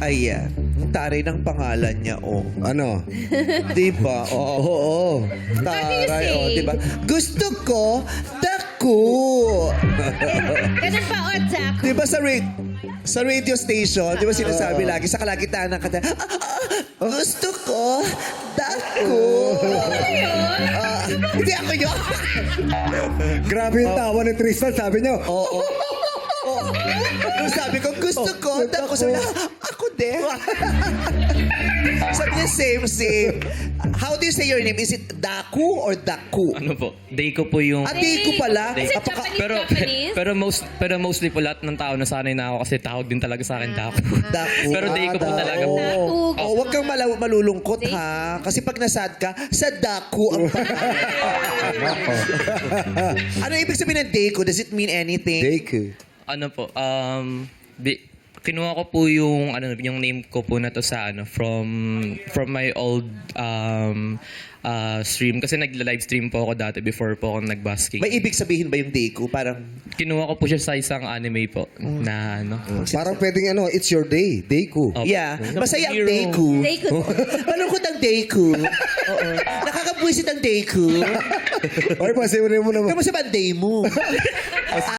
Ayan. Ang taray ng pangalan niya, oh. Ano? Diba? Oo. Oo. Taray, say? oh. Diba? Gusto ko, dako. Ganun pa, Odzak. Diba sa radio station, di ba sinasabi lagi sa kalagitnaan ng kanta, gusto ko, dako. Hindi ako yun. Grabe yung tawa ni Tristan, sabi niyo. Oo. Nung sabi ko, gusto ko, dako. Sabi niya, ako din. Sabi niya, same. How do you say your name? Is it Daku or Daku? Ano po? Deiko po yung... Deiko pala. Is it Apaka- Japanese? pero mostly po lahat ng tao nasanay na ako kasi tawag din talaga sa akin Daku. Daku. Pero Deiko po talaga po. Daku. Oh, huwag kang malulungkot ha. Kasi pag nasad ka, sa Daku ang Ano ibig sabihin ng Deiko? Does it mean anything? Deku. Ano po? Kinuha ko po yung yung name ko po na to sa from my old stream kasi nagla-live stream po ako dati before po ako nag-basking. May ibig sabihin ba yung Deiko? Parang, Kinuha ko po siya sa isang anime po na Parang pwedeng it's your day. Deku. Oh. yeah. Masaya ang Hero. Deiko. Deiko. Malungkot ang Deiko. Oo. Nakakabwisit ang Deiko. Oy, pasimunin mo naman. Kamusta ba ang day mo?